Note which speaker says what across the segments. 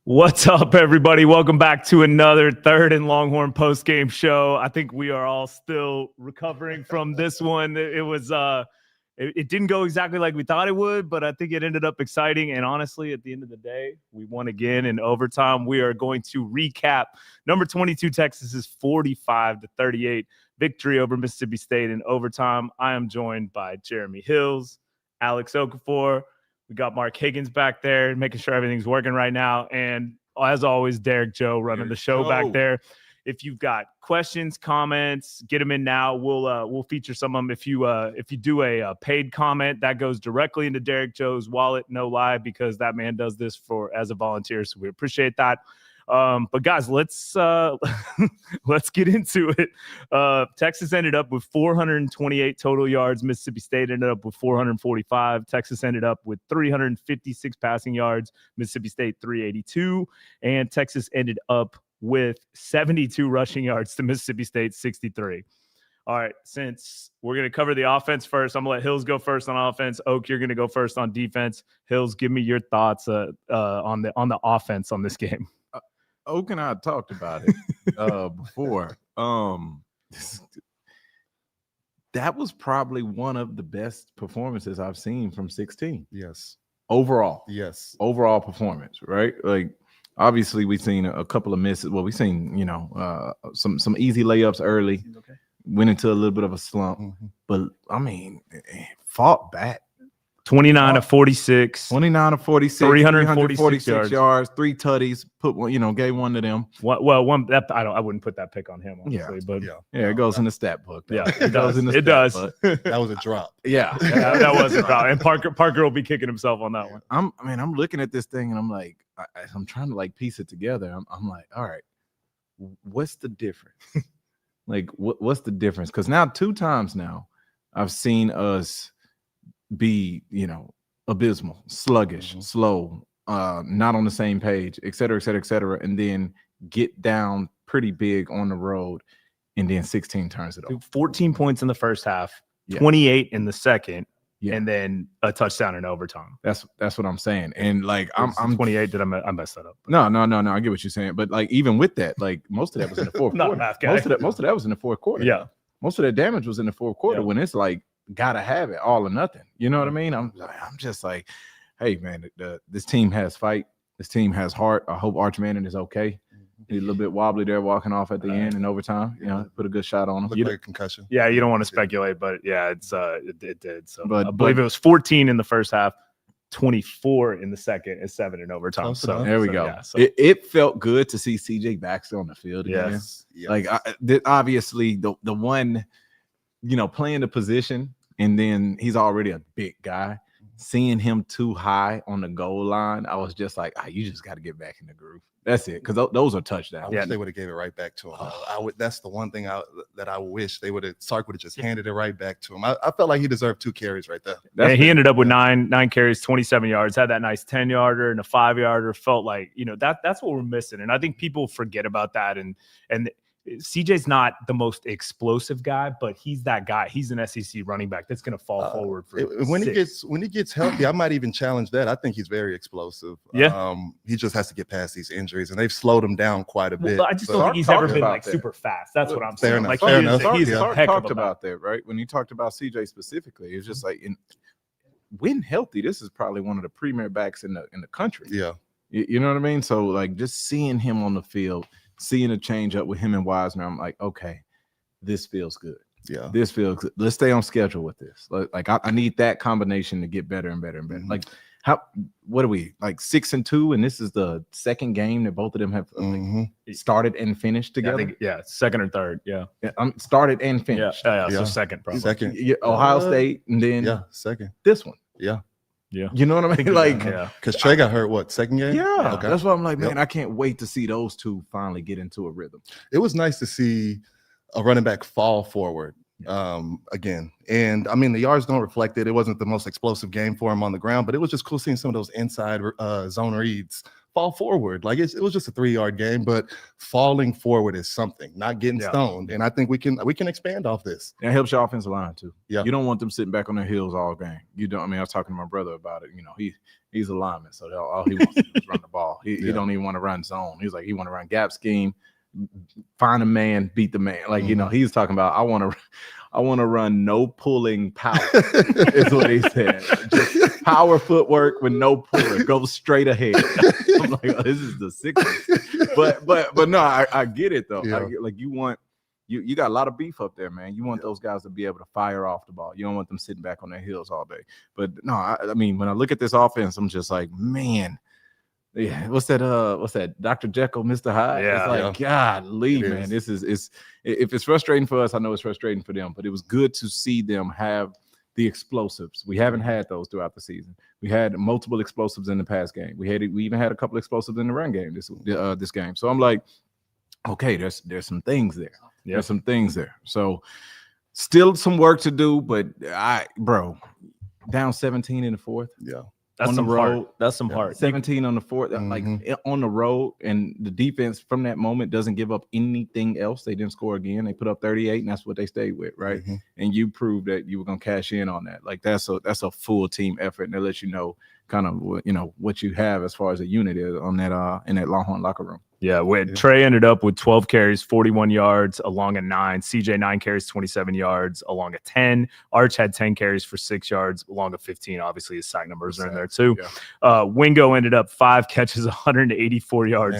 Speaker 1: What's up, everybody? Welcome back to another Third and Longhorn post-game show. I think we are all still recovering from this one. It didn't go exactly like we thought it would, but I think it ended up exciting. And honestly, at the end of the day, we won again in overtime. We are going to recap number 22 Texas's 45-38 victory over Mississippi State in overtime. I am joined by Jeremy Hills, Alex Okafor. We got Mark Higgins back there, making sure everything's working right now. And as always, Derrick Joe running the show back there. If you've got questions, comments, get them in now. We'll feature some of them. If you do a paid comment, that goes directly into Derrick Joe's wallet. No lie, because that man does this as a volunteer. So we appreciate that. But guys, let's get into it. Texas ended up with 428 total yards. Mississippi State ended up with 445. Texas ended up with 356 passing yards. Mississippi State 382, and Texas ended up with 72 rushing yards to Mississippi State 63. All right, since we're going to cover the offense first, I'm going to let Hills go first on offense. Oak, you're going to go first on defense. Hills, give me your thoughts on the offense on this game.
Speaker 2: Oak and I talked about it before. That was probably one of the best performances I've seen from 16.
Speaker 3: Yes.
Speaker 2: Overall.
Speaker 3: Yes.
Speaker 2: Overall performance, right? Like, obviously, we've seen a couple of misses. Well, we've seen, some easy layups early. Okay. Went into a little bit of a slump. Mm-hmm. But, I mean, fought back.
Speaker 1: 29 of 46.
Speaker 2: 29 of 46.
Speaker 1: 346
Speaker 2: yards, 3 tutties. Gave one to them.
Speaker 1: One that I wouldn't put that pick on him, honestly. But
Speaker 2: it goes in the stat book.
Speaker 1: Yeah, it goes in the stat book.
Speaker 3: That was a drop.
Speaker 2: Yeah.
Speaker 1: That was a drop. And Parker will be kicking himself on that one.
Speaker 2: I'm looking at this thing and I'm like, I'm trying to like piece it together. I'm like, all right, what's the difference? Like, what's the difference? Because now 2 times now I've seen us be, abysmal, sluggish, slow, not on the same page, et cetera, et cetera, et cetera, and then get down pretty big on the road, and then 16 turns it off.
Speaker 1: 14 points in the first half, 28 in the second, and then a touchdown in overtime.
Speaker 2: That's what I'm saying. And like I'm
Speaker 1: 28. Did I mess that up?
Speaker 2: No. I get what you're saying, but like even with that, like most of that was in the fourth quarter. Most of that was in the fourth quarter.
Speaker 1: Yeah.
Speaker 2: Most of that damage was in the fourth quarter when it's like gotta have it all or nothing. You know what I mean? I'm just like, hey man, this team has fight. This team has heart. I hope Arch Manning is okay. He's a little bit wobbly there, walking off at the end in overtime. Put a good shot on him.
Speaker 3: Looked like a concussion.
Speaker 1: Yeah, you don't want to speculate, but yeah, it did. So I believe it was 14 in the first half, 24 in the second, and 7 in overtime. So
Speaker 2: there we go.
Speaker 1: Yeah,
Speaker 2: it felt good to see CJ Baxter on the field again.
Speaker 1: Yes.
Speaker 2: Like obviously the one, playing the position, and then he's already a big guy. Seeing him too high on the goal line, I was just like, you just got to get back in the groove. That's it, because those are touchdowns.
Speaker 3: I wish they would have gave it right back to him. That's the one thing that I wish they would have. Sark would have just handed it right back to him. I felt like he deserved 2 carries right there.
Speaker 1: He ended up with nine carries, 27 yards. Had that nice 10-yarder and a 5-yarder. Felt like that's what we're missing, and I think people forget about that. And CJ's not the most explosive guy, but he's that guy. He's an SEC running back that's going to fall forward for
Speaker 3: when he gets healthy. I might even challenge that. I think he's very explosive.
Speaker 1: Yeah,
Speaker 3: he just has to get past these injuries, and they've slowed him down quite a bit.
Speaker 1: I just don't think he's ever been like super fast. That's what I'm saying. Like
Speaker 2: he's a heck of a talked that, right? When he talked about CJ specifically, it's just like when healthy, this is probably one of the premier backs in the country.
Speaker 3: Yeah,
Speaker 2: you know what I mean. So like just seeing him on the field. Seeing a change up with him and Wiseman, I'm like, okay, this feels good.
Speaker 3: Yeah,
Speaker 2: this feels good. Let's stay on schedule with this. Like I need that combination to get better and better and better. Like what are we, like 6-2, and this is the second game that both of them have started and finished together?
Speaker 1: Second or third. Yeah,
Speaker 2: started and finished.
Speaker 1: So second, probably.
Speaker 3: Second.
Speaker 2: Ohio State, and then
Speaker 3: second.
Speaker 2: This one.
Speaker 3: Yeah.
Speaker 2: Yeah, you know what I mean? Like,
Speaker 3: because Trey got hurt, second game?
Speaker 2: Yeah, okay. That's why I'm like, man, I can't wait to see those two finally get into a rhythm.
Speaker 3: It was nice to see a running back fall forward again. And I mean, the yards don't reflect it. It wasn't the most explosive game for him on the ground, but it was just cool seeing some of those inside zone reads fall forward. Like it was just a 3-yard game, but falling forward is something, not getting stoned. And I think we can expand off this.
Speaker 2: It helps your offensive line too.
Speaker 3: Yeah.
Speaker 2: You don't want them sitting back on their heels all game. You don't. I mean, I was talking to my brother about it. You know, he's a lineman, so all he wants to do is run the ball. He don't even want to run zone. He's like, he want to run gap scheme, find a man, beat the man. Like, you know, he's talking about, I want to run no pulling power is what he said. Just power footwork with no pulling. Go straight ahead. I'm like, oh, this is the sickness. But no, I get it though.
Speaker 3: Yeah.
Speaker 2: You got a lot of beef up there, man. You want those guys to be able to fire off the ball. You don't want them sitting back on their heels all day. But no, I mean, when I look at this offense, I'm just like, man. Yeah, what's that? Dr. Jekyll, Mr. Hyde.
Speaker 1: Yeah,
Speaker 2: it's like, golly, man. This is if it's frustrating for us, I know it's frustrating for them. But it was good to see them have the explosives. We haven't had those throughout the season. We had multiple explosives in the pass game. We even had a couple explosives in the run game this game. So I'm like, okay, there's some things there.
Speaker 1: Yeah.
Speaker 2: There's some things there. So still some work to do, but down 17 in the fourth.
Speaker 3: Yeah.
Speaker 1: That's
Speaker 2: on
Speaker 1: some
Speaker 2: the road.
Speaker 1: heart. That's some heart.
Speaker 2: 17 on the fourth, like on the road, and the defense from that moment doesn't give up anything else. They didn't score again. They put up 38, and that's what they stayed with, right? And you proved that you were gonna cash in on that. Like that's a full team effort, and it lets you know kind of what you have as far as a unit is on that in that Longhorn locker room.
Speaker 1: Yeah, Trey ended up with 12 carries, 41 yards along a 9. CJ 9 carries, 27 yards along a 10. Arch had 10 carries for 6 yards along a 15. Obviously, his sack numbers are in there too. Yeah. Wingo ended up 5 catches, 184 yards,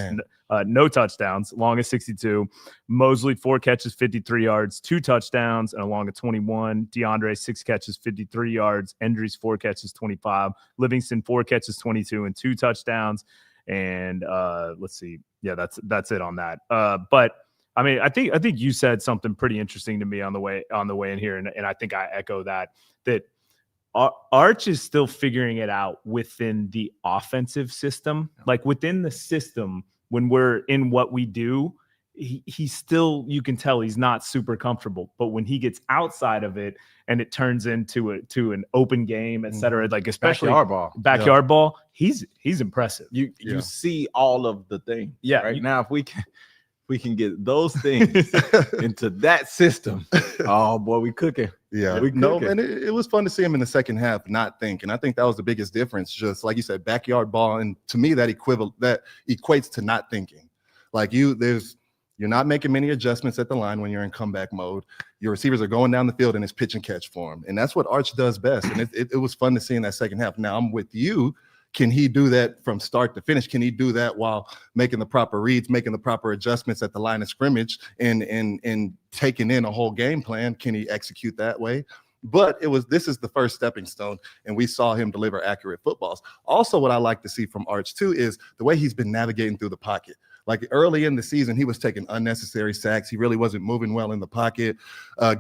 Speaker 1: no touchdowns, along a 62. Mosley 4 catches, 53 yards, 2 touchdowns, and along a 21. DeAndre 6 catches, 53 yards. Endries 4 catches, 25. Livingston 4 catches, 22, and 2 touchdowns. And let's see. Yeah, that's it on that. But I mean, I think you said something pretty interesting to me on the way in here, and I think I echo that Arch is still figuring it out within the offensive system. Like within the system, when we're in what we do, he's still, you can tell he's not super comfortable. But when he gets outside of it and it turns into an open game, et cetera, like especially backyard ball, he's impressive.
Speaker 2: You see all of the things.
Speaker 1: Yeah.
Speaker 2: Right now, if we can get those things into that system, oh boy, we cooking.
Speaker 3: Yeah, and it was fun to see him in the second half not think, and I think that was the biggest difference. Just like you said, backyard ball, and to me that equates to not thinking. Like you're not making many adjustments at the line when you're in comeback mode. Your receivers are going down the field and it's pitch and catch for him, and that's what Arch does best. And it was fun to see in that second half. Now I'm with you. Can he do that from start to finish? Can he do that while making the proper reads, making the proper adjustments at the line of scrimmage, and taking in a whole game plan? Can he execute that way? But this is the first stepping stone, and we saw him deliver accurate footballs. Also, what I like to see from Arch too is the way he's been navigating through the pocket. Like early in the season, he was taking unnecessary sacks. He really wasn't moving well in the pocket.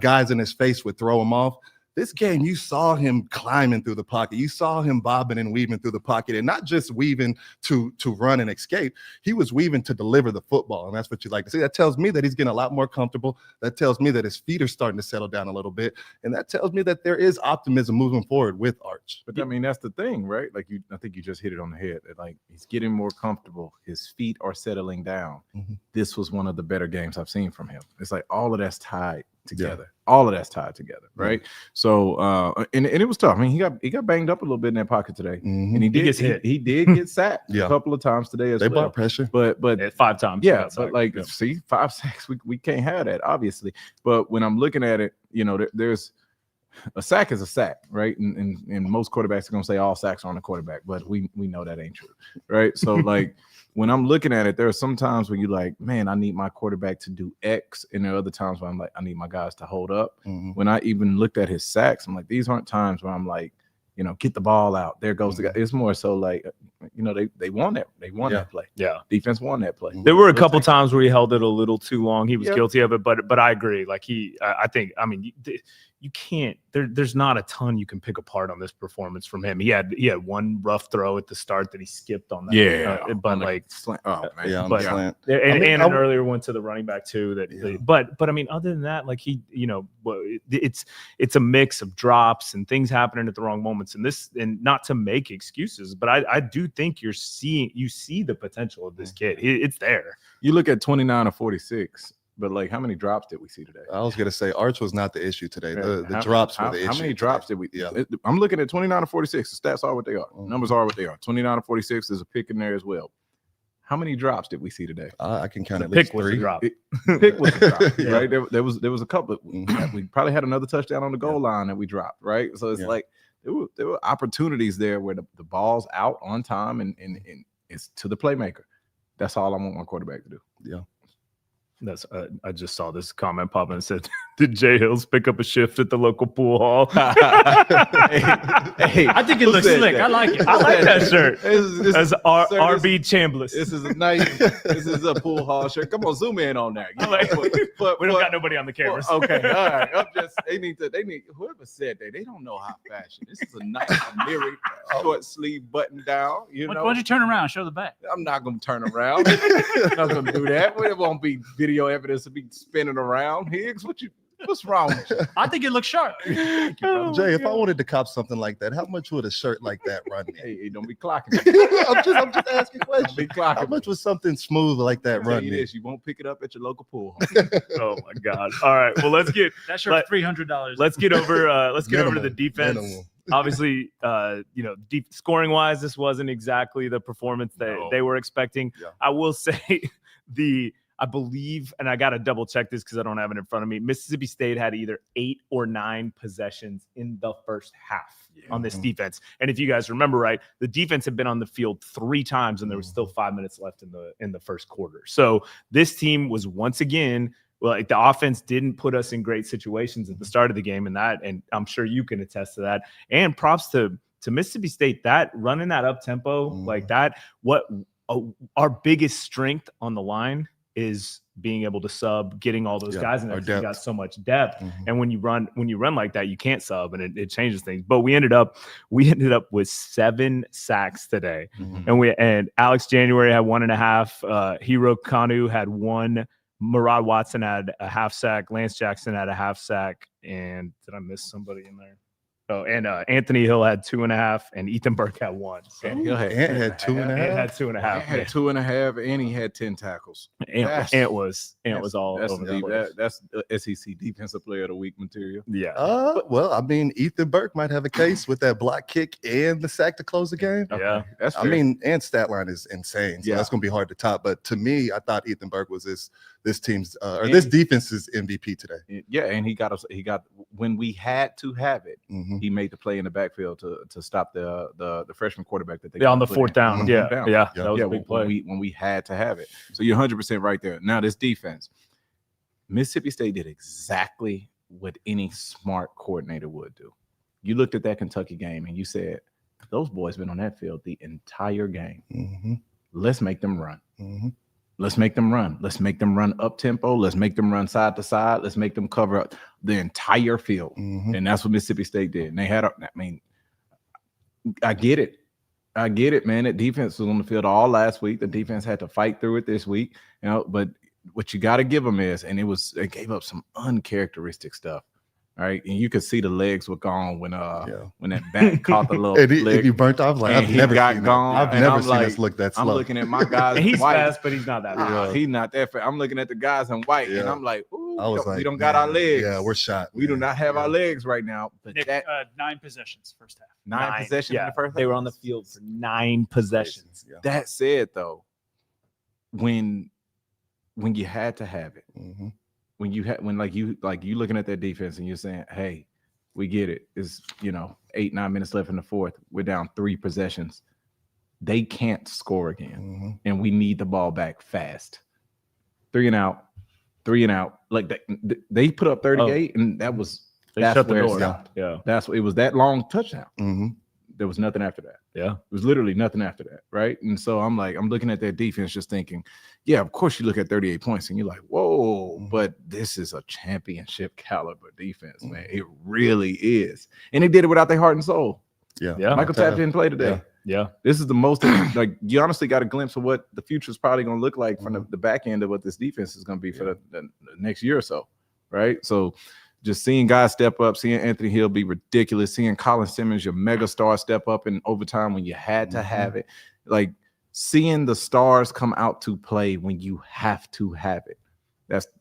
Speaker 3: Guys in his face would throw him off. This game, you saw him climbing through the pocket. You saw him bobbing and weaving through the pocket, and not just weaving to run and escape. He was weaving to deliver the football, and that's what you like to see. That tells me that he's getting a lot more comfortable. That tells me that his feet are starting to settle down a little bit, and that tells me that there is optimism moving forward with Arch.
Speaker 2: But I mean, that's the thing, right? Like I think you just hit it on the head. Like he's getting more comfortable. His feet are settling down. This was one of the better games I've seen from him. It's like all of that's tied together. All of that's tied together, right? So and it was tough. I mean, he got banged up a little bit in that pocket today, and he did get sacked a couple of times today as well. They
Speaker 3: brought pressure,
Speaker 2: but
Speaker 1: 5 times.
Speaker 2: Yeah, but like see, 5 sacks, we can't have that, obviously. But when I'm looking at it, there's a sack is a sack, right? And most quarterbacks are gonna say all sacks are on the quarterback, but we know that ain't true, right? So like when I'm looking at it, there are some times where you're like, man, I need my quarterback to do X, and there are other times where I'm like, I need my guys to hold up. When I even looked at his sacks, I'm like, these aren't times where I'm like, get the ball out. There goes the guy. It's more so like, they won that. They won that play. Yeah, defense won that play.
Speaker 1: There were a couple times where he held it a little too long. He was guilty of it, but I agree. Like you can't. There's not a ton you can pick apart on this performance from him. He had one rough throw at the start that he skipped on that.
Speaker 2: Yeah,
Speaker 1: but like
Speaker 2: slant. Oh man,
Speaker 3: Yeah, on the slant.
Speaker 1: and an earlier one to the running back too. But I mean, other than that, like it's a mix of drops and things happening at the wrong moments. And not to make excuses, but I do think you see the potential of this kid. It's there.
Speaker 2: You look at 29 or 46. But like, how many drops did we see today?
Speaker 3: I was gonna say Arch was not the issue today. The drops were the issue.
Speaker 2: How many drops did we? Yeah, I'm looking at 29 or 46. The stats are what they are. Numbers are what they are. 29 or 46. There's a pick in there as well. How many drops did we see today?
Speaker 3: I can count at least 3.
Speaker 2: Pick was a drop, right? There was a couple. We probably had another touchdown on the goal line that we dropped, right? So it's like there were opportunities there where the ball's out on time and it's to the playmaker. That's all I want my quarterback to do.
Speaker 3: Yeah.
Speaker 1: I just saw this comment pop and said, "Did Jay Hills pick up a shift at the local pool hall?"
Speaker 4: hey, I think it looks slick. I like it.
Speaker 1: I like that shirt. As RB Chambliss.
Speaker 2: This is a nice. This is a pool hall shirt. Come on, zoom in on that.
Speaker 1: We don't got nobody on the cameras.
Speaker 2: Okay, all right. They need whoever said that, they don't know how fashion. This is a nice lyric short sleeve button down.
Speaker 4: Why don't you turn around? Show the back.
Speaker 2: I'm not gonna turn around. I'm not gonna do that. It won't be video evidence to be spinning around. Higgs, what's wrong with you?
Speaker 4: I think it looks sharp.
Speaker 3: Thank you, Jay, if I wanted to cop something like that, how much would a shirt like that run me?
Speaker 2: Hey, don't be clocking.
Speaker 3: I'm just asking questions.
Speaker 2: Don't be clocking.
Speaker 3: How much would something smooth like that run me?
Speaker 2: You won't pick it up at your local pool.
Speaker 1: Oh my God! All right, well let's get
Speaker 4: that shirt $300.
Speaker 1: Let's get over. Let's get over to the defense.
Speaker 3: Minimum.
Speaker 1: Obviously, deep scoring wise, this wasn't exactly the performance that they were expecting.
Speaker 3: Yeah.
Speaker 1: I will say I believe, and I got to double check this because I don't have it in front of me, Mississippi State had either 8 or 9 possessions in the first half on this defense. And if you guys remember right, the defense had been on the field 3 times and there was still 5 minutes left in the first quarter. So this team was once again, the offense didn't put us in great situations at the start of the game, and I'm sure you can attest to that. And props to Mississippi State, that running that up tempo like that, our biggest strength on the line is being able to sub, getting all those guys in there. You got so much depth, and when you run like that, you can't sub, and it changes things. But we ended up with 7 sacks today, and Alex January had 1.5. Hero Kanu had 1. Murad Watson had a half sack. Lance Jackson had a half sack, and did I miss somebody in there? Oh, and Anthony Hill had 2.5, and Ethan Burke had 1. So
Speaker 3: Ant had 2.5.
Speaker 1: Ant had 2.5.
Speaker 2: Had 2.5, and he had 10 tackles.
Speaker 1: Ant was all over the place.
Speaker 2: That's the SEC Defensive Player of the Week material.
Speaker 1: Yeah.
Speaker 3: Well, I mean, Ethan Burke might have a case with that block kick and the sack to close the game.
Speaker 1: Yeah,
Speaker 2: that's fair.
Speaker 3: I mean, Ant's stat line is insane, so that's going to be hard to top. But to me, I thought Ethan Burke was this team's this defense's MVP today.
Speaker 2: Yeah, and he got when we had to have it. He made the play in the backfield to stop the freshman quarterback that they
Speaker 1: on the 4th down. That was a big play
Speaker 2: when we had to have it. So you're 100% right there. Now this defense, Mississippi State did exactly what any smart coordinator would do. You looked at that Kentucky game and you said, those boys been on that field the entire game. Let's make them run. Let's make them run. Let's make them run up tempo. Let's make them run side to side. Let's make them cover up the entire field. And that's what Mississippi State did. And they had, I get it, man. That defense was on the field all last week. The defense had to fight through it this week, but what you got to give them is, and they gave up some uncharacteristic stuff. Right, and you could see the legs were gone when that back caught the little
Speaker 3: if you burnt off, like I've never
Speaker 2: got gone.
Speaker 3: I've never seen us look that slow.
Speaker 2: I'm looking at my guys.
Speaker 1: And he's
Speaker 2: white.
Speaker 1: fast, but he's not that fast.
Speaker 2: He's not that fast. I'm looking at the guys in white, and I'm like, ooh, we don't got
Speaker 3: man,
Speaker 2: our legs.
Speaker 3: Yeah, we're shot.
Speaker 2: We do not have our legs right now. But
Speaker 4: Nick, 9 possessions first half.
Speaker 2: 9 possessions in the first half.
Speaker 1: They were on the field for 9 possessions.
Speaker 2: That said, though, when you had to have it, when you looking at that defense and you're saying, hey, we get it. It's 8-9 minutes left in the 4th. We're down 3 possessions. They can't score again, and we need the ball back fast. 3 and out. Like they put up 38, and that's where it stopped.
Speaker 1: Yeah,
Speaker 2: it was that long touchdown. there was nothing after that.
Speaker 1: Yeah.
Speaker 2: It was literally nothing after that, right? And so I'm looking at that defense just thinking, yeah, of course you look at 38 points and you're like, whoa, but this is a championship caliber defense, man. It really is. And they did it without their heart and soul.
Speaker 3: Yeah.
Speaker 2: Michael Tapp didn't play today.
Speaker 1: Yeah.
Speaker 2: This is the most, like, you honestly got a glimpse of what the future is probably going to look like from the back end of what this defense is going to be for the next year or so, right? So just seeing guys step up, seeing Anthony Hill be ridiculous, seeing Colin Simmons, your mega star, step up in overtime when you had to have it, like seeing the stars come out to play when you have to have it.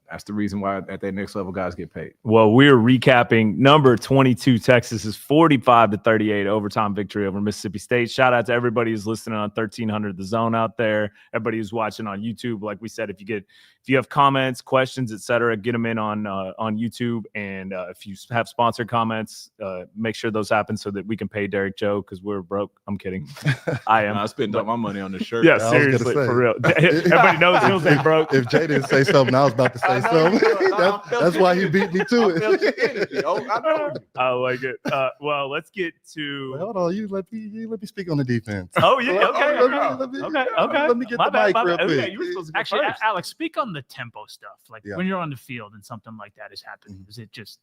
Speaker 2: That's the reason why at that next level guys get paid.
Speaker 1: Well, we're recapping number 22 Texas's 45-38 overtime victory over Mississippi State. Shout out to everybody who's listening on 1300 The Zone out there. Everybody who's watching on YouTube. Like we said, if you have comments, questions, etc., get them in on YouTube. And if you have sponsored comments, make sure those happen so that we can pay Derrick Joe because we're broke. I'm kidding. I am.
Speaker 2: I spent all my money on the shirt.
Speaker 1: Yeah, seriously, for real. Everybody knows Hill's ain't broke.
Speaker 3: If Jay didn't say something, I was about to say something. That's why he beat me to it.
Speaker 1: I like it. Well, let's get to.
Speaker 3: Wait, hold on, you let me speak on the defense.
Speaker 1: Oh yeah, okay.
Speaker 3: Let me get the mic real quick.
Speaker 1: Okay, you were supposed to go
Speaker 4: Actually,
Speaker 1: first.
Speaker 4: Alex, speak on the tempo stuff. Like when you're on the field and something like that is happening, is it just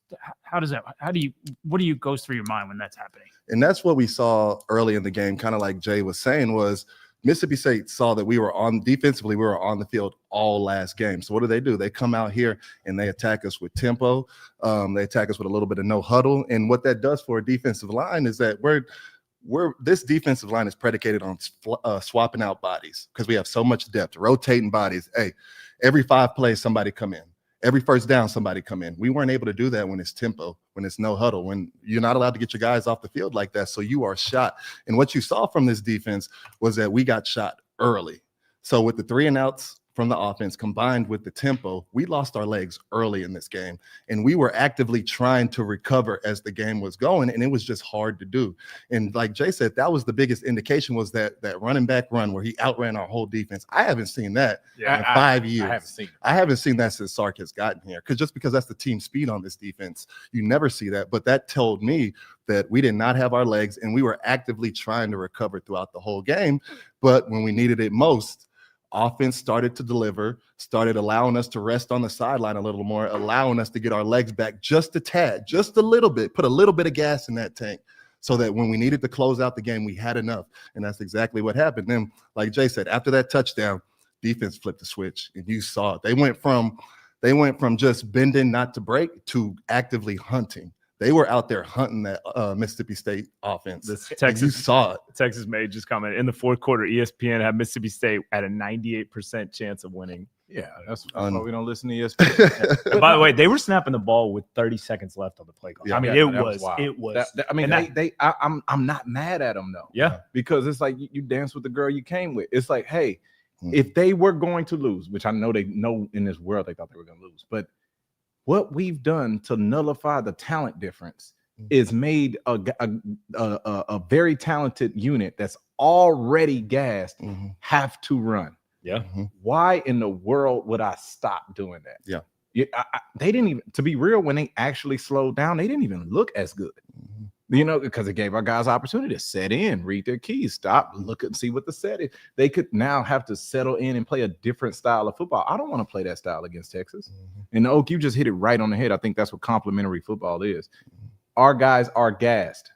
Speaker 4: what goes through your mind when that's happening?
Speaker 3: And that's what we saw early in the game, kind of like Jay was saying, was Mississippi State saw that we were on the field all last game. So what do? They come out here and they attack us with tempo. They attack us with a little bit of no huddle. And what that does for a defensive line is that this defensive line is predicated on swapping out bodies because we have so much depth, rotating bodies. Hey, every 5 plays, somebody come in. Every first down, somebody come in. We weren't able to do that when it's tempo, when it's no huddle, when you're not allowed to get your guys off the field like that. So you are shot. And what you saw from this defense was that we got shot early. So with the 3 and outs from the offense combined with the tempo, we lost our legs early in this game. And we were actively trying to recover as the game was going, and it was just hard to do. And like Jay said, that was the biggest indication, was that running back run where he outran our whole defense. I haven't seen that in 5 years. I haven't seen that since Sark has gotten here. Just because that's the team speed on this defense, you never see that. But that told me that we did not have our legs, and we were actively trying to recover throughout the whole game. But when we needed it most, offense started to deliver, started allowing us to rest on the sideline a little more, allowing us to get our legs back just a tad, just a little bit, put a little bit of gas in that tank so that when we needed to close out the game, we had enough. And that's exactly what happened. Then, like Jay said, after that touchdown, defense flipped the switch, and you saw it. They went from just bending not to break to actively hunting. They were out there hunting that Mississippi State offense. You saw it.
Speaker 1: Texas made just comment in the fourth quarter. ESPN had Mississippi State at a 98% chance of winning.
Speaker 2: Yeah, that's why we don't listen to ESPN.
Speaker 1: By the way, they were snapping the ball with 30 seconds left on the play clock.
Speaker 2: Yeah,
Speaker 1: I mean, it was. I'm not mad at them though. Yeah,
Speaker 2: because it's like you dance with the girl you came with. It's like, hey, if they were going to lose, which I know they know in this world they thought they were going to lose, but what we've done to nullify the talent difference is made a very talented unit that's already gassed have to run.
Speaker 1: Yeah.
Speaker 2: Why in the world would I stop doing that? Yeah. They didn't even, to be real, when they actually slowed down, they didn't even look as good. Because it gave our guys opportunity to set in, read their keys, stop, look and see what the set is. They could now have to settle in and play a different style of football. I don't want to play that style against Texas. And Oak, you just hit it right on the head. I think that's what complementary football is. Our guys are gassed.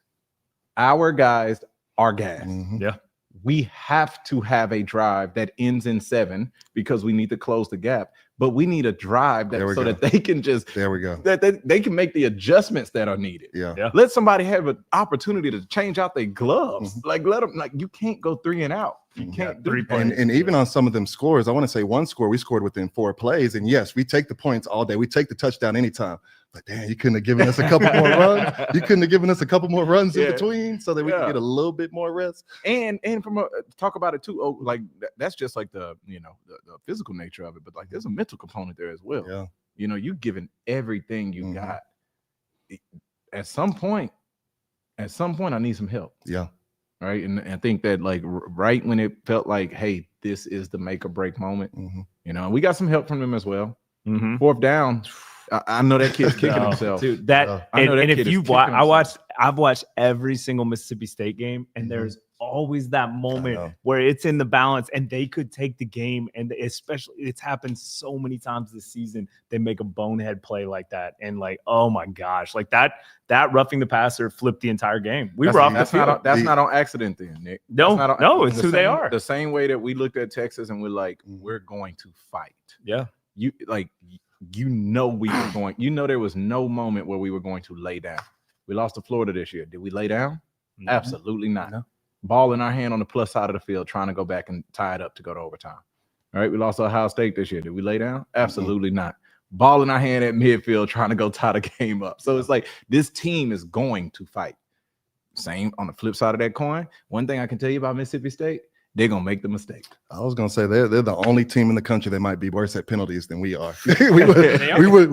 Speaker 2: Our guys are gassed.
Speaker 1: Yeah.
Speaker 2: We have to have a drive that ends in 7 because we need to close the gap. But we need a drive that they can just that they can make the adjustments that are needed.
Speaker 3: Yeah.
Speaker 2: Let somebody have an opportunity to change out their gloves. Like let them, like you can't go 3 and out. You can't do
Speaker 1: 3 points.
Speaker 3: And even on some of them scores, I want to say one score we scored within 4 plays. And yes, we take the points all day. We take the touchdown anytime. But damn, you couldn't have given us a couple more runs. You couldn't have given us a couple more runs in between so that we could get a little bit more rest.
Speaker 2: And from talk about it too. Oh, like that's just like the physical nature of it, but like there's a mental component there as well.
Speaker 3: Yeah.
Speaker 2: You giving everything you got. At some point, I need some help.
Speaker 3: Yeah.
Speaker 2: Right. And I think that like right when it felt like, hey, this is the make or break moment, we got some help from them as well. 4th down. I know that kid's kicking himself.
Speaker 1: Dude, that
Speaker 2: I know that
Speaker 1: and
Speaker 2: kid
Speaker 1: if
Speaker 2: is
Speaker 1: you
Speaker 2: kicking
Speaker 1: watch,
Speaker 2: himself.
Speaker 1: I've watched every single Mississippi State game, and there's always that moment
Speaker 3: know.
Speaker 1: where it's in the balance and they could take the game. And especially it's happened so many times this season. They make a bonehead play like that. And like, oh my gosh, like that roughing the passer flipped the entire game. We were off the field.
Speaker 2: That's not on accident then, Nick.
Speaker 1: No, it's who they are.
Speaker 2: The same way that we looked at Texas and we're like, we're going to fight.
Speaker 1: Yeah.
Speaker 2: We were going, there was no moment where we were going to lay down. We lost to Florida this year. Did we lay down?
Speaker 1: Mm-hmm.
Speaker 2: Absolutely not.
Speaker 3: No.
Speaker 2: Ball in our hand on the plus side of the field, trying to go back and tie it up to go to overtime. All right. We lost to Ohio State this year. Did we lay down? Absolutely not. Ball in our hand at midfield, trying to go tie the game up. So it's like this team is going to fight. Same on the flip side of that coin. One thing I can tell you about Mississippi State, they're gonna make the mistake.
Speaker 3: I was gonna say they're the only team in the country that might be worse at penalties than we are. we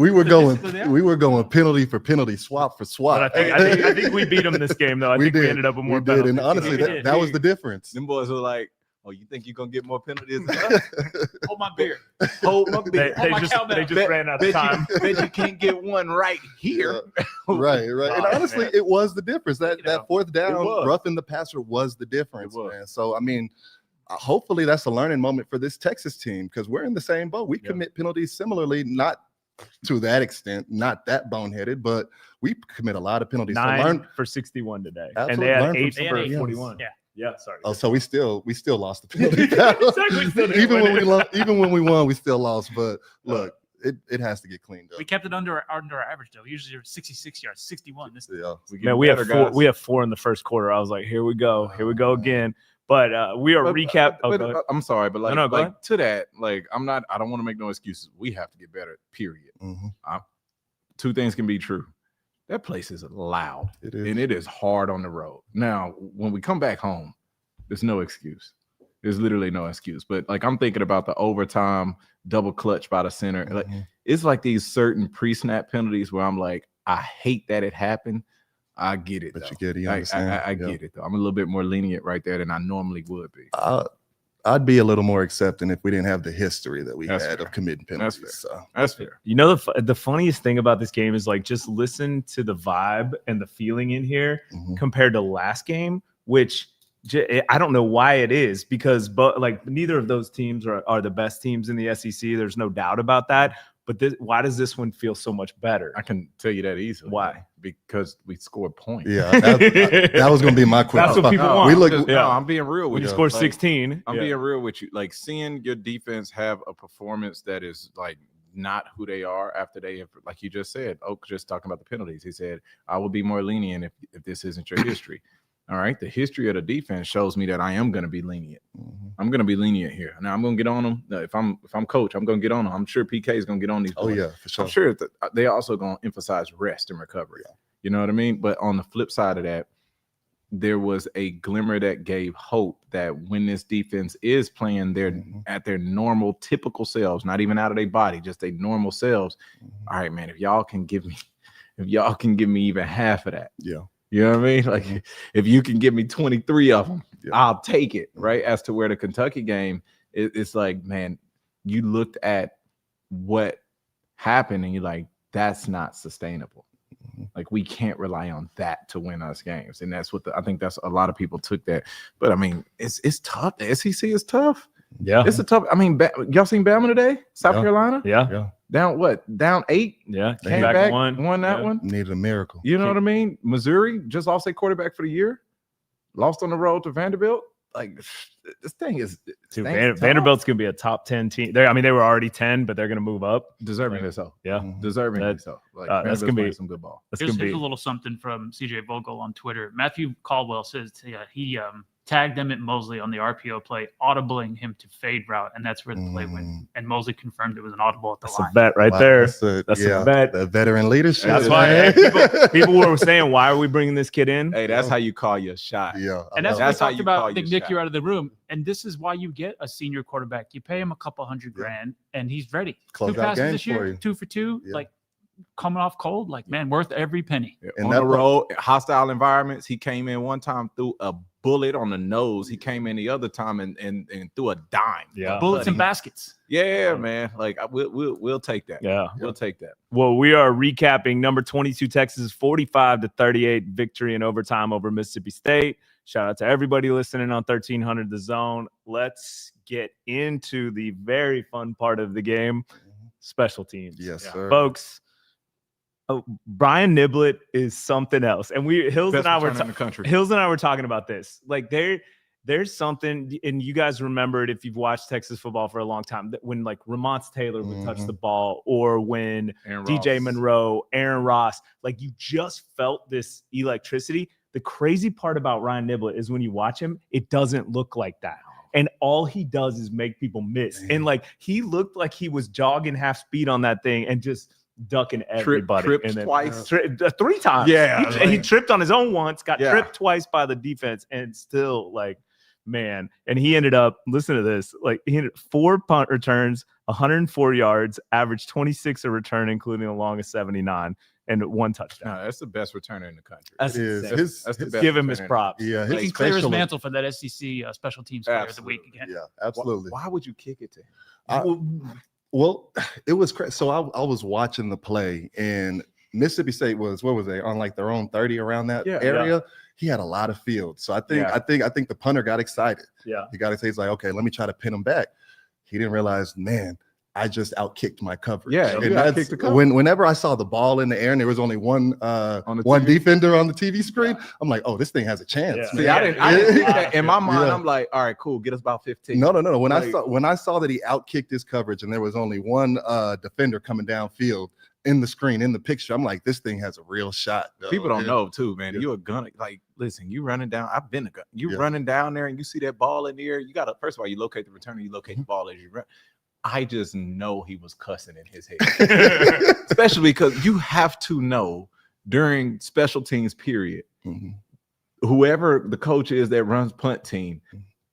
Speaker 3: were going penalty for penalty, swap for swap.
Speaker 1: But I think we beat them this game though. I think we ended up with more penalties.
Speaker 3: And honestly, that was the difference.
Speaker 2: Them boys were like, "Oh, you think you're gonna get more penalties than us?
Speaker 4: Hold my beer.
Speaker 2: Hold my beer."
Speaker 1: They just ran out of time.
Speaker 2: Bet you can't get one right here.
Speaker 3: Right. And honestly,
Speaker 2: man.
Speaker 3: it was the difference. That fourth down,
Speaker 2: was.
Speaker 3: roughing the passer was the difference,
Speaker 2: It was.
Speaker 3: man. So I mean, hopefully that's a learning moment for this Texas team because we're in the same boat. We commit penalties similarly, not to that extent, not that boneheaded, but we commit a lot of penalties.
Speaker 1: 9 for 61 today,
Speaker 3: Absolutely.
Speaker 1: and
Speaker 3: Learn
Speaker 1: they had
Speaker 3: from
Speaker 1: 8 for
Speaker 3: somebody
Speaker 1: 41.
Speaker 4: Yeah.
Speaker 1: Yeah, sorry.
Speaker 3: Oh, so we still lost the penalty battle.
Speaker 1: Exactly, still didn't
Speaker 3: even
Speaker 1: win
Speaker 3: when
Speaker 1: it.
Speaker 3: we lost, even when we won, we still lost. But look, it has to get cleaned up.
Speaker 4: We kept it under our average though. Usually 66 yards, 61. This
Speaker 1: Man, we have 4 in the first quarter. I was like, here we go again. But we are recap.
Speaker 2: I'm sorry, but like,
Speaker 1: No, go ahead.
Speaker 2: To that, like, I don't want to make no excuses. We have to get better, period. Two things can be true. That place is loud, and it is hard on the road. Now, when we come back home, there's no excuse. There's literally no excuse. But like, I'm thinking about the overtime double clutch by the center. Like, it's like these certain pre-snap penalties where I'm like, I hate that it happened. I get it,
Speaker 3: But
Speaker 2: though.
Speaker 3: you get it. You understand?
Speaker 2: I get it, though. I'm a little bit more lenient right there than I normally would be.
Speaker 3: I'd be a little more accepting if we didn't have the history that we
Speaker 2: That's
Speaker 3: had
Speaker 2: fair.
Speaker 3: of committing penalties.
Speaker 2: That's fair.
Speaker 3: So.
Speaker 2: That's fair.
Speaker 1: You know, the funniest thing about this game is like just listen to the vibe and the feeling in here compared to last game, which I don't know why it is because like neither of those teams are the best teams in the SEC. There's no doubt about that. But why does this one feel so much better?
Speaker 2: I can tell you that easily.
Speaker 1: Why?
Speaker 2: Because we scored points.
Speaker 3: Yeah, that was going to be my question.
Speaker 1: That's what people want.
Speaker 2: I'm being real with
Speaker 1: We
Speaker 2: you.
Speaker 1: scored
Speaker 2: Like,
Speaker 1: 16.
Speaker 2: I'm being real with you. Like, seeing your defense have a performance that is like not who they are after they have, like you just said, Oak just talking about the penalties. He said, I will be more lenient if this isn't your history. All right. The history of the defense shows me that I am going to be lenient. I'm going to be lenient here. Now I'm going to get on them. If I'm coach, I'm going to get on them. I'm sure PK is going to get on these boys.
Speaker 3: Oh yeah, for sure.
Speaker 2: I'm sure that they also going to emphasize rest and recovery. Yeah. You know what I mean? But on the flip side of that, there was a glimmer that gave hope that when this defense is playing at their normal, typical selves, not even out of their body, just their normal selves. All right, man, if y'all can give me even half of that.
Speaker 3: Yeah.
Speaker 2: You know what I mean? Like, if you can give me 23 of them, I'll take it, right? As to where the Kentucky game, it's like, man, you looked at what happened and you're like, that's not sustainable. Like, we can't rely on that to win us games. And that's what I think that's a lot of people took that. But, I mean, it's tough. The SEC is tough.
Speaker 1: Yeah.
Speaker 2: It's a tough. I mean, y'all seen Bama today? South Carolina?
Speaker 1: Yeah.
Speaker 2: Down what? Down 8?
Speaker 1: Yeah.
Speaker 2: Came back, won that one.
Speaker 3: Needed a miracle.
Speaker 2: You know what I mean? Missouri just lost their quarterback for the year. Lost on the road to Vanderbilt. Like, this thing is
Speaker 1: Vanderbilt's gonna be a top 10 team. They were already 10, but they're gonna move up.
Speaker 2: Deservingly so.
Speaker 1: Yeah.
Speaker 2: Deservingly so. Like,
Speaker 1: that's gonna be
Speaker 2: some good ball.
Speaker 4: Here's a little something from CJ Vogel on Twitter. Matthew Caldwell says he tagged Emmett Mosley on the RPO play, audibling him to fade route, and that's where the play went. And Mosley confirmed it was an audible at the line.
Speaker 1: That's a bet right there. That's a bet.
Speaker 3: The veteran leadership.
Speaker 1: That's why people were saying, why are we bringing this kid in?
Speaker 2: Hey, that's how you call your shot.
Speaker 3: Yeah.
Speaker 4: And that's what we
Speaker 2: how
Speaker 4: talked
Speaker 2: you
Speaker 4: about.
Speaker 2: call
Speaker 4: I think,
Speaker 2: your
Speaker 4: Nick,
Speaker 2: shot.
Speaker 4: you're out of the room. And this is why you get a senior quarterback. You pay him a couple $100,000, and he's ready.
Speaker 3: Close
Speaker 4: 2
Speaker 3: out
Speaker 4: passes
Speaker 3: games
Speaker 4: this
Speaker 3: for
Speaker 4: year,
Speaker 3: you.
Speaker 4: 2 for 2.
Speaker 3: Yeah.
Speaker 4: Like, coming off cold, like, man, worth every penny.
Speaker 3: And
Speaker 2: on
Speaker 3: that
Speaker 2: the road, hostile environments. He came in one time, threw a bullet on the nose. He came in the other time and threw a dime.
Speaker 1: Yeah.
Speaker 4: Bullets and baskets.
Speaker 2: Yeah, man. Like we'll take that.
Speaker 1: Yeah.
Speaker 2: We'll take that.
Speaker 1: Well, we are recapping number 22 Texas 45-38 victory in overtime over Mississippi State. Shout out to everybody listening on 1300 The Zone. Let's get into the very fun part of the game, special teams.
Speaker 3: Yes, sir.
Speaker 1: Folks. Ryan Niblett is something else, and Hills and I were talking about this. Like there's something, and you guys remember it if you've watched Texas football for a long time, that when like Ramonce Taylor would touch the ball, or when DJ Monroe, Aaron Ross, like you just felt this electricity. The crazy part about Ryan Niblett is when you watch him, it doesn't look like that. And all he does is make people miss. And like he looked like he was jogging half speed on that thing and just ducking everybody.
Speaker 2: Tripped
Speaker 1: and then
Speaker 2: twice.
Speaker 1: 3 times.
Speaker 2: Yeah.
Speaker 1: He tripped on his own once, got tripped twice by the defense, and still like, man. And he ended up, listen to this, like he had 4 punt returns, 104 yards, averaged 26 a return, including a long of 79. And 1 touchdown.
Speaker 2: No, that's the best returner in the country.
Speaker 1: That's
Speaker 2: That's the best.
Speaker 1: give him his props.
Speaker 3: Yeah,
Speaker 4: He can clear his mantle for that SEC special teams player of the week again.
Speaker 3: Yeah, absolutely.
Speaker 2: Why would you kick it to him?
Speaker 3: Well, it was crazy. So I was watching the play, and Mississippi State was, what was they, on like their own 30 around that area? Yeah. He had a lot of field. So I think the punter got excited.
Speaker 1: Yeah.
Speaker 3: He got excited. He's like, okay, let me try to pin him back. He didn't realize, man, I just outkicked my coverage.
Speaker 2: Yeah,
Speaker 3: and that's whenever I saw the ball in the air and there was only one defender on the TV screen, I'm like, oh, this thing has a chance.
Speaker 2: Yeah. See, I didn't think that. In my mind, I'm like, all right, cool, get us about 15.
Speaker 3: No. When I saw that he outkicked his coverage and there was only one defender coming downfield in the screen, in the picture, I'm like, this thing has a real shot.
Speaker 2: People don't know too, man. You're a gunner. Like, listen, you running down. I've been a gunner. You running down there and you see that ball in the air. You got to, first of all, you locate the returner, you locate the ball as you run. I just know he was cussing in his head, especially because you have to know during special teams period, whoever the coach is that runs punt team,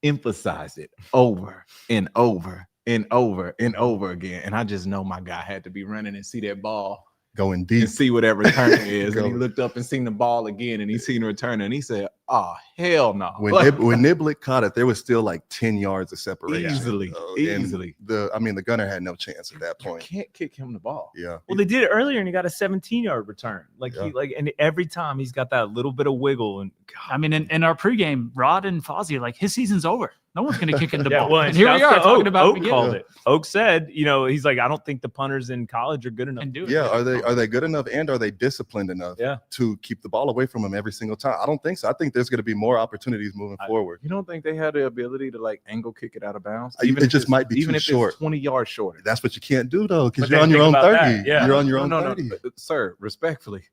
Speaker 2: emphasize it over and over and over and over again. And I just know my guy had to be running and see that ball
Speaker 3: going deep
Speaker 2: and see what that return is. And he looked up and seen the ball again, and he seen the return, and he said, "Oh, hell no!"
Speaker 3: When Niblett caught it, there was still like 10 yards of separation. Easily. The gunner had no chance at that point.
Speaker 2: You can't kick him the ball.
Speaker 3: Yeah.
Speaker 1: Well, they did it earlier, and he got a 17-yard return. And every time he's got that little bit of wiggle. And
Speaker 4: I mean, in our pregame, Rod and Fozzy, like, his season's over. No one's going to kick him the ball.
Speaker 1: Well,
Speaker 4: and here we are talking about
Speaker 1: Oak called it. Oak said, he's like, I don't think the punters in college are good enough.
Speaker 3: Are they good enough, and are they disciplined enough to keep the ball away from him every single time? I don't think so. I think there's going to be more opportunities moving forward.
Speaker 2: You don't think they had the ability to like angle kick it out of bounds?
Speaker 3: It just might be too short.
Speaker 2: It's 20 yards shorter.
Speaker 3: That's what you can't do though, because you're on your own 30.
Speaker 1: Yeah.
Speaker 3: You're on your own 30.
Speaker 2: No, sir, respectfully.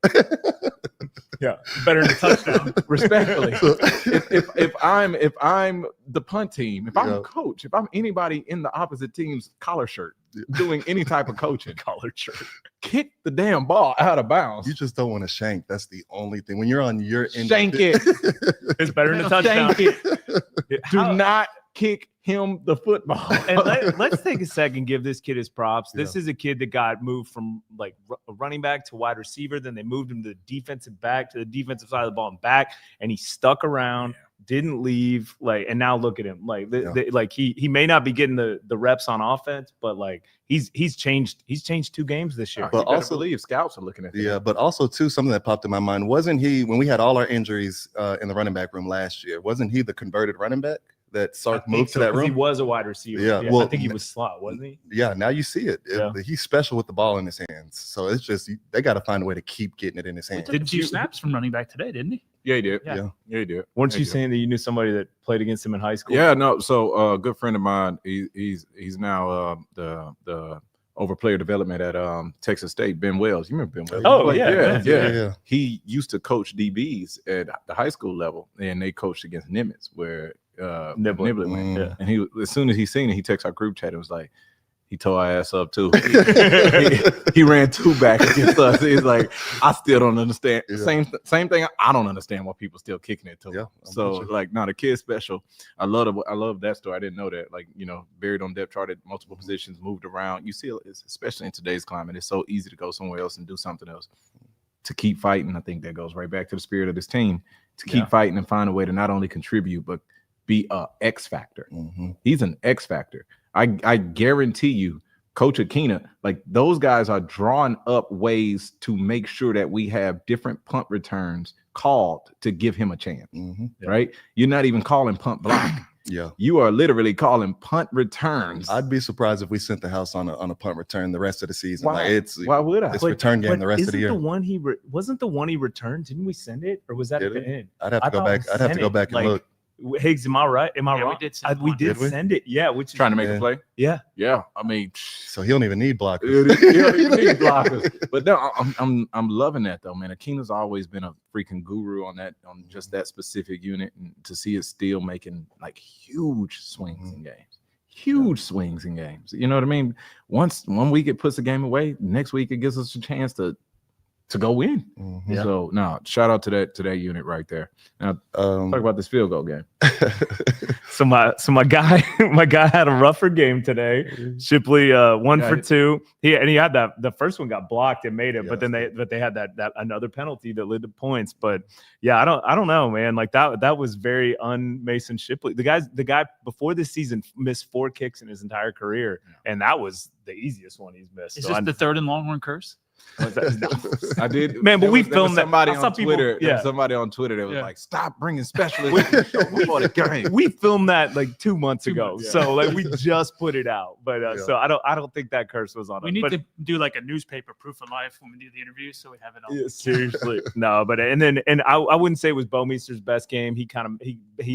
Speaker 1: Yeah, better than a touchdown.
Speaker 2: Respectfully, if I'm the punt team, if I'm a coach, if I'm anybody in the opposite team's collar shirt doing any type of coaching,
Speaker 1: collar shirt,
Speaker 2: kick the damn ball out of bounds.
Speaker 3: You just don't want to shank. That's the only thing. When you're on your end,
Speaker 2: shank it.
Speaker 1: It's better than a touchdown.
Speaker 2: Shank it. Do not kick him the football.
Speaker 1: And let's take a second, give this kid his props. This is a kid that got moved from like a running back to wide receiver. Then they moved him to the defensive back, to the defensive side of the ball and back. And he stuck around, didn't leave. And now look at him. He may not be getting the reps on offense, but like he's changed 2 games this year.
Speaker 2: But also believe scouts are looking at him.
Speaker 3: Yeah, but also too, something that popped in my mind, wasn't he, when we had all our injuries in the running back room last year, wasn't he the converted running back that Sark moved to that room?
Speaker 1: He was a wide receiver.
Speaker 3: Yeah, well,
Speaker 1: I think he was slot, wasn't he?
Speaker 3: Yeah, now you see it. He's special with the ball in his hands. So it's just, they got to find a way to keep getting it in his hands.
Speaker 4: He took a few snaps from running back today, didn't he?
Speaker 2: Yeah, he did.
Speaker 3: Yeah,
Speaker 2: he did.
Speaker 1: Weren't you saying that you knew somebody that played against him in high school?
Speaker 2: Yeah, no. So a good friend of mine, he's now the over player development at Texas State, Ben Wells. You remember Ben Wells?
Speaker 1: Oh, yeah.
Speaker 2: He used to coach DBs at the high school level, and they coached against Nimitz, where Niblett went.
Speaker 1: Yeah.
Speaker 2: And he, as soon as he seen it, he texted our group chat and was like, He tore our ass up too. He ran 2 back against us. He's like, I still don't understand.
Speaker 3: Yeah.
Speaker 2: Same thing. I don't understand why people still kicking it to him.
Speaker 3: Yeah,
Speaker 2: So like, the kid special. I love that story. I didn't know that. Like, buried on depth chart at multiple positions, moved around. You see, especially in today's climate, it's so easy to go somewhere else and do something else. To keep fighting, I think that goes right back to the spirit of this team. To keep fighting and find a way to not only contribute but be a X factor.
Speaker 3: Mm-hmm.
Speaker 2: He's an X factor. I guarantee you, Coach Akina, like those guys are drawing up ways to make sure that we have different punt returns called to give him a chance, right? You're not even calling punt block.
Speaker 3: Yeah,
Speaker 2: you are literally calling punt returns.
Speaker 3: I'd be surprised if we sent the house on a punt return the rest of the season.
Speaker 2: Why? Why would I?
Speaker 3: It's return game the rest of the year.
Speaker 1: Wasn't the one he returned? Didn't we send it, or was that at the end?
Speaker 3: I'd have to go back. I'd have to go back and look.
Speaker 1: Higgs, am I right? Am I
Speaker 4: Yeah,
Speaker 1: wrong?
Speaker 4: we did
Speaker 1: send it. Yeah, which is
Speaker 2: trying to make a play.
Speaker 1: Yeah.
Speaker 2: I mean,
Speaker 3: so he don't even need blockers.
Speaker 2: He don't even need blockers. But no, I'm loving that though, man. Akina's always been a freaking guru on just that specific unit, and to see it still making like huge swings in games. Huge swings in games. You know what I mean? One week it puts the game away, next week it gives us a chance to go win. So no, shout out to that unit right there. Now talk about this field goal game.
Speaker 1: So my guy had a rougher game today. Shipley 1 for 2. He had the first one got blocked and made it, but then they had that another penalty that led to points. But yeah, I don't know, man. Like that was very un-Mason Shipley. The guy before this season missed 4 kicks in his entire career, and that was the easiest one he's missed.
Speaker 4: Is this the third and Longhorn curse?
Speaker 2: I did,
Speaker 1: man, but we filmed that.
Speaker 2: Somebody on Twitter. Somebody on Twitter that was like, "Stop bringing specialists before the game."
Speaker 1: We filmed that like 2 months ago, so like we just put it out. But so I don't think that curse was on.
Speaker 4: We need to do like a newspaper proof of life when we do the interview, so we have it on.
Speaker 1: Yeah, seriously, no. But and I wouldn't say it was Bomeister's best game. He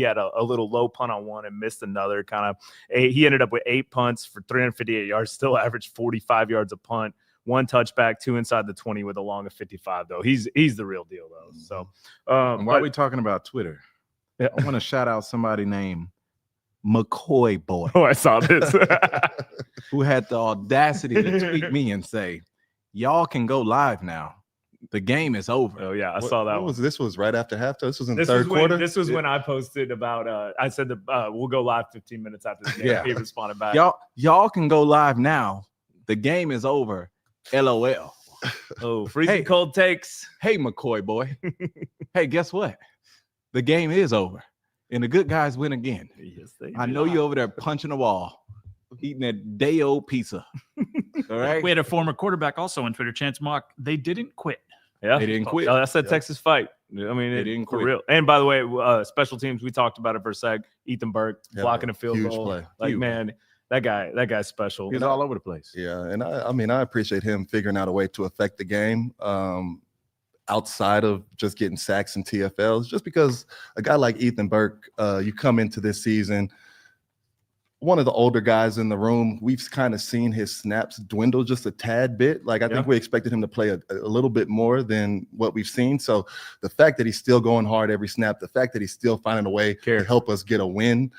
Speaker 1: had a little low punt on one and missed another. He ended up with 8 punts for 358 yards. Still averaged 45 yards a punt. 1 touchback, 2 inside the 20 with a long of 55, though. He's the real deal, though. So,
Speaker 2: while we're talking about Twitter, I want to shout out somebody named McCoy Boy.
Speaker 1: Oh, I saw this.
Speaker 2: Who had the audacity to tweet me and say, "Y'all can go live now. The game is over."
Speaker 1: Oh yeah, I saw that one.
Speaker 3: This was right after halftime. This was in the third quarter.
Speaker 1: This was when I posted about. I said we'll go live 15 minutes after the game.
Speaker 2: Yeah.
Speaker 1: He responded back.
Speaker 2: Y'all can go live now. The game is over. LOL.
Speaker 1: Oh, freezing cold takes.
Speaker 2: Hey, McCoy boy. Hey, guess what? The game is over, and the good guys win again.
Speaker 1: Yes,
Speaker 2: I know you over there punching the wall, eating that day-old pizza. All right.
Speaker 4: We had a former quarterback also on Twitter, Chance Mock. They didn't quit.
Speaker 1: Yeah,
Speaker 2: they didn't quit.
Speaker 1: Oh, that's that Texas fight. I mean,
Speaker 2: they didn't
Speaker 1: for
Speaker 2: quit.
Speaker 1: real. And by the way, special teams. We talked about it for a sec. Ethan Burke blocking a field goal.
Speaker 3: Play.
Speaker 1: Like
Speaker 2: Huge.
Speaker 1: man. That guy's special.
Speaker 2: He's all over the place.
Speaker 3: Yeah, and I appreciate him figuring out a way to affect the game outside of just getting sacks and TFLs. Just because a guy like Ethan Burke, you come into this season, one of the older guys in the room, we've kind of seen his snaps dwindle just a tad bit. Like I think we expected him to play a little bit more than what we've seen. So the fact that he's still going hard every snap, the fact that he's still finding a way to help us get a win.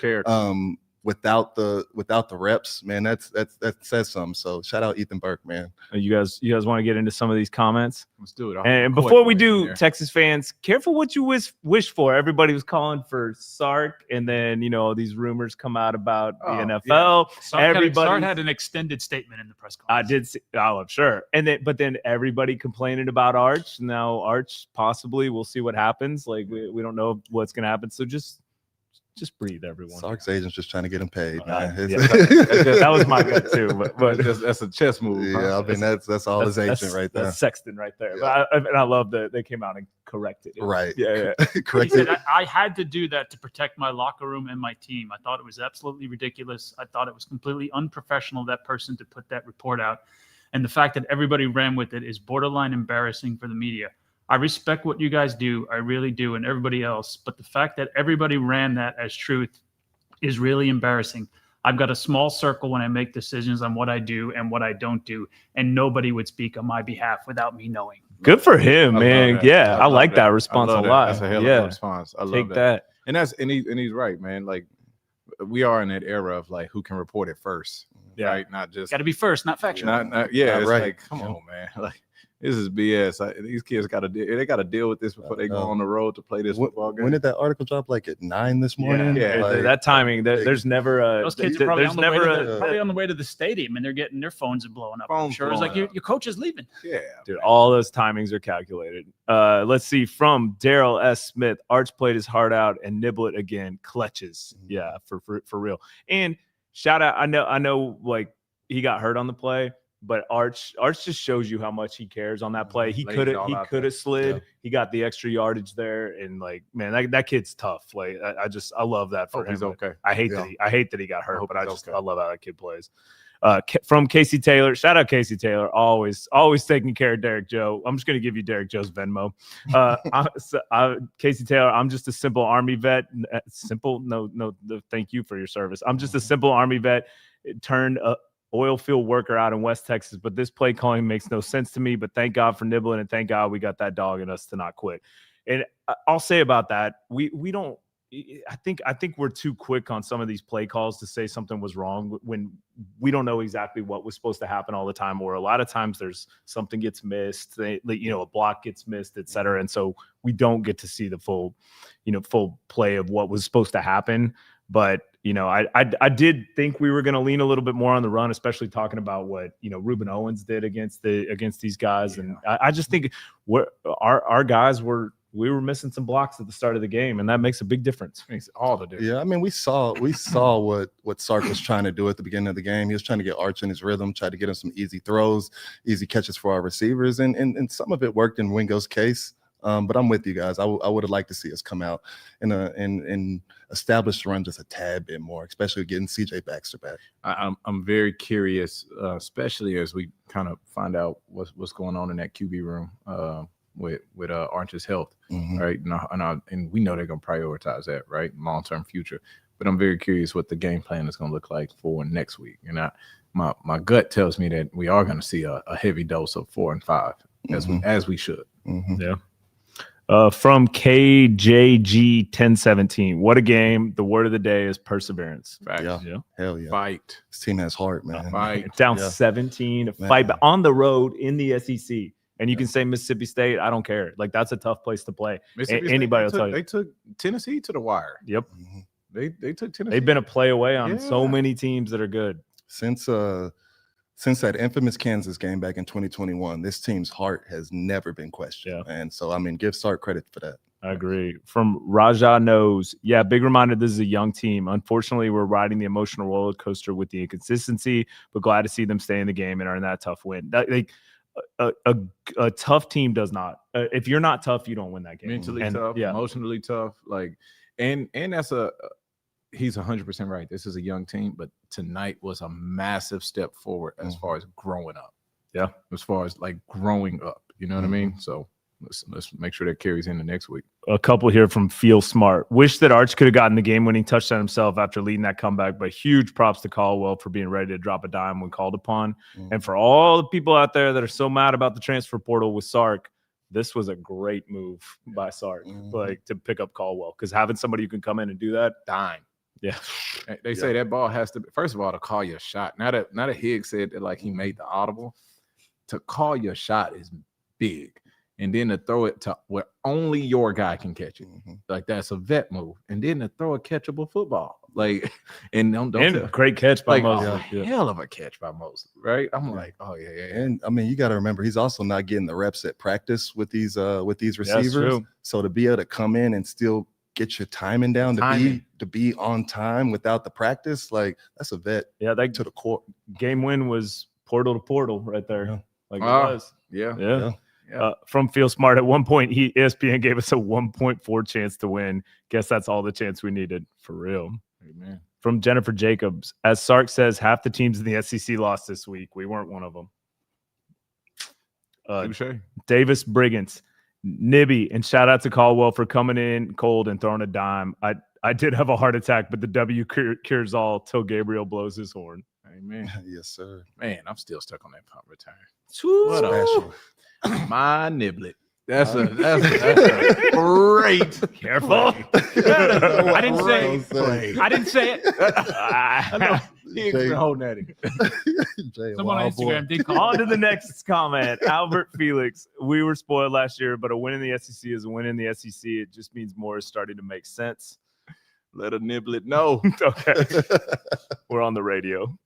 Speaker 3: Without the reps, man, that says something. So shout out Ethan Burke, man.
Speaker 1: You guys want to get into some of these comments?
Speaker 2: Let's do it.
Speaker 1: And before we do, Texas fans, careful what you wish for. Everybody was calling for Sark, and then these rumors come out about the NFL.
Speaker 4: Yeah. Sark had an extended statement in the press conference.
Speaker 1: I did see, I'm sure. But then everybody complaining about Arch. Now Arch possibly, we'll see what happens. Like we don't know what's gonna happen. So just breathe, everyone.
Speaker 3: Sark's agent's just trying to get him paid, man.
Speaker 1: That was my gut too, but
Speaker 2: that's a chess move.
Speaker 3: Yeah, I mean that's all his agent right there.
Speaker 1: That's Sexton right there. Yeah. But I love that they came out and corrected it.
Speaker 3: Right.
Speaker 1: Yeah.
Speaker 3: Corrected.
Speaker 4: I had to do that to protect my locker room and my team. I thought it was absolutely ridiculous. I thought it was completely unprofessional of that person to put that report out. And the fact that everybody ran with it is borderline embarrassing for the media. I respect what you guys do. I really do. And everybody else. But the fact that everybody ran that as truth is really embarrassing. I've got a small circle when I make decisions on what I do and what I don't do. And nobody would speak on my behalf without me knowing.
Speaker 1: Good for him, man. Yeah, I like that response a lot.
Speaker 2: That's a hell of a response. I love
Speaker 1: Take that.
Speaker 2: And he's right, man. Like we are in that era of like who can report it first.
Speaker 1: Yeah.
Speaker 2: right? Not just
Speaker 4: Got to be first, not factual.
Speaker 2: not yeah. It's
Speaker 3: right.
Speaker 2: like, come on, man. Like, this is BS. These kids got to deal with this before they go on the road to play this football game.
Speaker 3: When did that article drop? Like at 9 this morning?
Speaker 2: Yeah.
Speaker 3: Like,
Speaker 1: That timing, there's never a.
Speaker 4: Those kids are probably,
Speaker 1: there's
Speaker 4: on the, way
Speaker 1: never
Speaker 4: to the, probably on the way to the stadium, and they're getting their phones are blowing up. I'm
Speaker 2: Phones
Speaker 4: sure it's like
Speaker 2: blowing
Speaker 4: your coach is leaving.
Speaker 2: Yeah,
Speaker 1: Dude, all those timings are calculated. Let's see. From Daryl S. Smith, Arch played his heart out, and Niblett again clutches. Yeah, for real. And shout out. I know, like he got hurt on the play, but Arch just shows you how much he cares on that play. He
Speaker 2: Lays
Speaker 1: could
Speaker 2: it all out
Speaker 1: have
Speaker 2: there.
Speaker 1: slid.
Speaker 3: Yeah.
Speaker 1: He got the extra yardage there, and like, man, that kid's tough. Like, I love that for
Speaker 2: hope
Speaker 1: him.
Speaker 2: he's okay.
Speaker 1: I hate that he got hurt,
Speaker 2: hope
Speaker 1: but
Speaker 2: he's okay.
Speaker 1: I love how that kid plays. From Casey Taylor, shout out Casey Taylor, always taking care of Derrick Joe. I'm just gonna give you Derrick Joe's Venmo. Casey Taylor, I'm just a simple Army vet. Simple? No, thank you for your service. I'm just a simple Army vet turned oil field worker out in West Texas, but this play calling makes no sense to me. But thank God for Niblett, and thank God we got that dog in us to not quit. And I'll say about that, we don't. I think we're too quick on some of these play calls to say something was wrong when we don't know exactly what was supposed to happen all the time, or a lot of times there's something gets missed, a block gets missed, et cetera. And so we don't get to see the full play of what was supposed to happen. But, I did think we were going to lean a little bit more on the run, especially talking about what, Reuben Owens did against these guys. Yeah. And I just think our guys we were missing some blocks at the start of the game, and that makes a big difference. Makes all the difference.
Speaker 3: Yeah, I mean, we saw what Sark was trying to do at the beginning of the game. He was trying to get Arch in his rhythm, try to get him some easy throws, easy catches for our receivers, and some of it worked in Wingo's case. But I'm with you guys. I would have liked to see us come out and establish the run just a tad bit more, especially getting CJ Baxter back.
Speaker 2: I'm very curious, especially as we kind of find out what's going on in that QB room. With Arch's health, right? And we know they're going to prioritize that, right? Long-term future. But I'm very curious what the game plan is going to look like for next week. And my gut tells me that we are going to see a heavy dose of 4 and 5 as we should.
Speaker 1: Yeah. From KJG 1017, what a game. The word of the day is perseverance.
Speaker 2: Facts.
Speaker 3: Yeah. Hell yeah.
Speaker 2: Fight.
Speaker 3: This team has heart, man.
Speaker 2: Fight.
Speaker 1: Down 17, fight on the road in the SEC. And you can say Mississippi State, I don't care. Like, that's a tough place to play. Anybody will tell you.
Speaker 2: They took Tennessee to the wire.
Speaker 1: Yep.
Speaker 2: They took Tennessee.
Speaker 1: They've been a play away on so many teams that are good.
Speaker 3: Since that infamous Kansas game back in 2021, this team's heart has never been questioned. Yeah. And so, I mean, give Sark credit for that.
Speaker 1: I agree. From Raja Knows, big reminder, this is a young team. Unfortunately, we're riding the emotional roller coaster with the inconsistency, but glad to see them stay in the game and earn that tough win. A tough team does not. If you're not tough, you don't win that game.
Speaker 2: Mentally tough, emotionally tough. Like, and that's he's 100% right. This is a young team, but tonight was a massive step forward as far as growing up.
Speaker 1: Yeah,
Speaker 2: as far as like growing up. You know what I mean? So let's make sure that carries into next week.
Speaker 1: A couple here from Feel Smart. Wish that Arch could have gotten the game-winning touchdown himself after leading that comeback, but huge props to Caldwell for being ready to drop a dime when called upon. And for all the people out there that are so mad about the transfer portal with Sark, this was a great move by Sark, like to pick up Caldwell, because having somebody who can come in and do that,
Speaker 2: dime.
Speaker 1: Yeah.
Speaker 2: They say that ball has to be, first of all, to call you a shot. Now that Higgs said that, like, he made the audible, to call your shot is big. And then to throw it to where only your guy can catch it. Like, that's a vet move. And then to throw a catchable football. Like, and don't
Speaker 1: a great catch by Moses.
Speaker 2: Hell of a catch by Moses, right? I'm like, oh yeah.
Speaker 3: And I mean, you got to remember, he's also not getting the reps at practice with these receivers. So to be able to come in and still get your timing down to be on time without the practice, like, that's a vet.
Speaker 1: Yeah, that
Speaker 3: to the core.
Speaker 1: Game win was portal to portal right there.
Speaker 3: Yeah.
Speaker 1: Like, it was.
Speaker 2: Yeah.
Speaker 1: From Feel Smart, at one point, ESPN gave us a 1.4 chance to win. Guess that's all the chance we needed, for real.
Speaker 2: Amen.
Speaker 1: From Jennifer Jacobs, as Sark says, half the teams in the SEC lost this week. We weren't one of them. Davis Briggins, Nibby, and shout out to Caldwell for coming in cold and throwing a dime. I did have a heart attack, but the W cures all till Gabriel blows his horn.
Speaker 2: Amen.
Speaker 3: Yes, sir.
Speaker 2: Man, I'm still stuck on that punt return.
Speaker 1: Woo!
Speaker 3: Special.
Speaker 2: My Niblett. That's a great.
Speaker 1: Careful.
Speaker 4: I didn't say
Speaker 3: Say.
Speaker 4: I didn't say it.
Speaker 2: I know. He ain't
Speaker 3: Jay-
Speaker 2: been holding at him.
Speaker 3: Jay,
Speaker 4: Someone on
Speaker 3: wild boy.
Speaker 4: Instagram did call.
Speaker 1: On to the next comment. Albert Felix. We were spoiled last year, but a win in the SEC is a win in the SEC. It just means more is starting to make sense.
Speaker 2: Let a Niblett know.
Speaker 1: Okay. We're on the radio.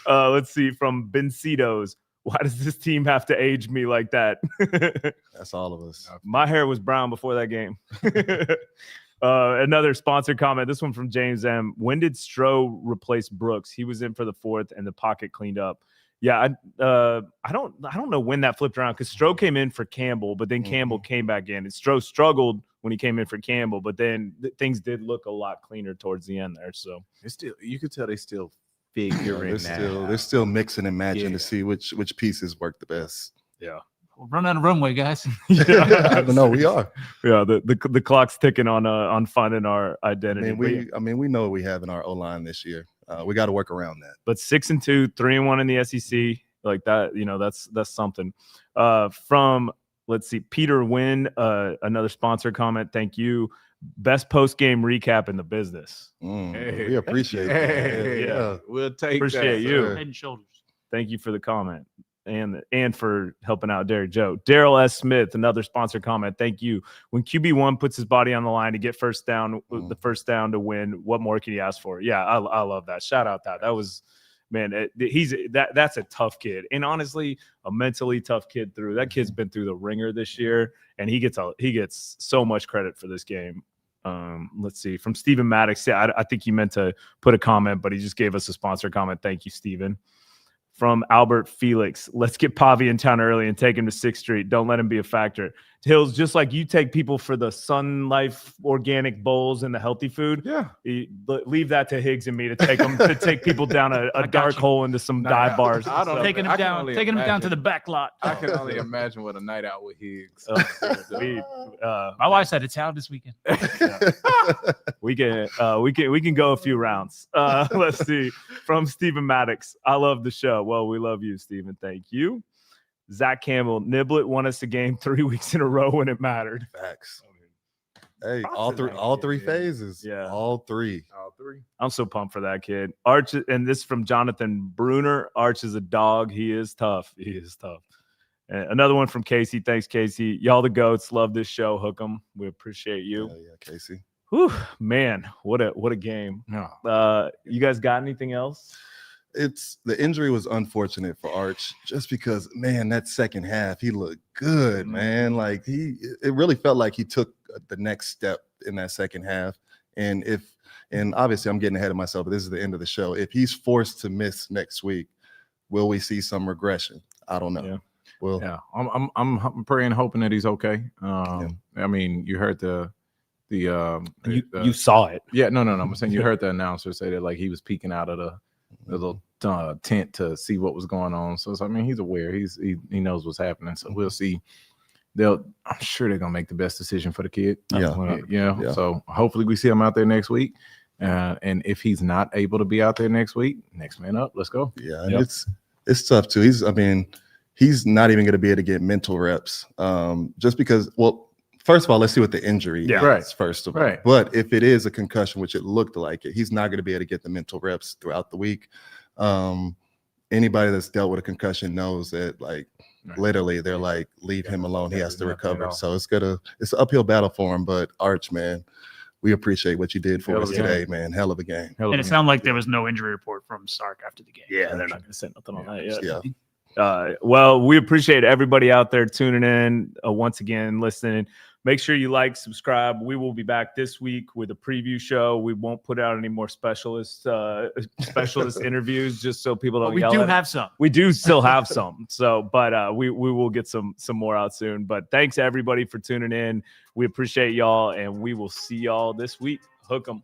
Speaker 1: Let's see. From Bencitos. Why does this team have to age me like that?
Speaker 3: That's all of us.
Speaker 1: My hair was brown before that game. Another sponsored comment. This one from James M. When did Stroh replace Brooks? He was in for the fourth, and the pocket cleaned up. Yeah, I don't know when that flipped around because Stroh came in for Campbell, but then Campbell came back in, and Stroh struggled when he came in for Campbell, but then things did look a lot cleaner towards the end there. So
Speaker 2: It's still, you could tell they still figuring
Speaker 3: They're still mixing and matching to see which pieces work the best.
Speaker 1: yeah.
Speaker 4: We'll run out of runway, guys.
Speaker 3: I don't know. We are.
Speaker 1: Yeah, the clock's ticking on finding our identity.
Speaker 3: We know what we have in our O-line this year. We got to work around that.
Speaker 1: But 6-2, 3-1 in the SEC, like that, that's something. From let's see, Peter Wynn, another sponsor comment. Thank you. Best post game recap in the business.
Speaker 3: We appreciate that.
Speaker 2: Hey,
Speaker 1: Yeah.
Speaker 2: We'll take
Speaker 1: Appreciate
Speaker 2: that,
Speaker 1: you.
Speaker 2: sir.
Speaker 4: Head and shoulders.
Speaker 1: Thank you for the comment and for helping out Derek Joe. Daryl S. Smith, another sponsor comment. Thank you. When QB1 puts his body on the line to get first down, the first down to win, what more can you ask for? Yeah, I love that. Shout out that. That was, man, that's a tough kid. And honestly, a mentally tough kid through. That kid's been through the ringer this year, and he gets so much credit for this game. Let's see. From Stephen Maddox. Yeah, I think he meant to put a comment, but he just gave us a sponsor comment. Thank you, Stephen. From Albert Felix, let's get Pavi in town early and take him to 6th Street. Don't let him be a factor. Hills, just like you take people for the Sun Life organic bowls and the healthy food, leave that to Higgs and me to take them to take people down a dark hole into some dive bars.
Speaker 2: I don't
Speaker 4: Taking him down to the back lot.
Speaker 2: I can only imagine what a night out with Higgs.
Speaker 4: My wife said it's out this weekend.
Speaker 1: We can go a few rounds. Let's see. From Stephen Maddox. I love the show. Well, we love you, Stephen. Thank you. Zach Campbell. Niblett won us a game 3 weeks in a row when it mattered.
Speaker 3: Facts. Hey, all three phases.
Speaker 1: Yeah.
Speaker 3: All three.
Speaker 1: I'm so pumped for that kid. Arch, and this from Jonathan Bruner. Arch is a dog. He is tough. And another one from Casey. Thanks, Casey. Y'all the goats. Love this show. Hook 'em. We appreciate you.
Speaker 3: Yeah, Casey.
Speaker 1: Whew, man, what a game. You guys got anything else?
Speaker 3: The injury was unfortunate for Arch just because, man, that second half he looked good, man. Like it really felt like he took the next step in that second half. And obviously I'm getting ahead of myself, but this is the end of the show. If he's forced to miss next week, will we see some regression? I don't know.
Speaker 1: Yeah.
Speaker 3: Well,
Speaker 2: yeah, I'm praying, hoping that he's okay. I mean, you heard
Speaker 1: you saw it.
Speaker 2: Yeah, no. I'm saying you heard the announcer say that like he was peeking out of the little tent to see what was going on. So I mean, he's aware. He knows what's happening. So we'll see. I'm sure they're gonna make the best decision for the kid.
Speaker 3: Yeah.
Speaker 2: So hopefully we see him out there next week. And if he's not able to be out there next week, next man up. Let's go.
Speaker 3: Yeah, and it's tough too. He's not even going to be able to get mental reps, just because. Well, first of all, let's see what the injury is first of all.
Speaker 2: Right.
Speaker 3: But if it is a concussion, which it looked like it, he's not going to be able to get the mental reps throughout the week. Anybody that's dealt with a concussion knows that, like, literally, they're like, leave him alone. He has to recover. So it's an uphill battle for him. But Arch, man, we appreciate what you did for us today, man. Hell of a game.
Speaker 4: And it sounded like there was no injury report from Stark after the game.
Speaker 1: Yeah, they're not going to say nothing on that yet.
Speaker 3: Yeah.
Speaker 1: Well, we appreciate everybody out there tuning in, once again, listening. Make sure you like, subscribe. We will be back this week with a preview show. We won't put out any more specialist interviews, just so people don't yell.
Speaker 4: We do have some.
Speaker 1: We do still have some. So, but we will get some more out soon. But thanks everybody for tuning in. We appreciate y'all, and we will see y'all this week. Hook 'em.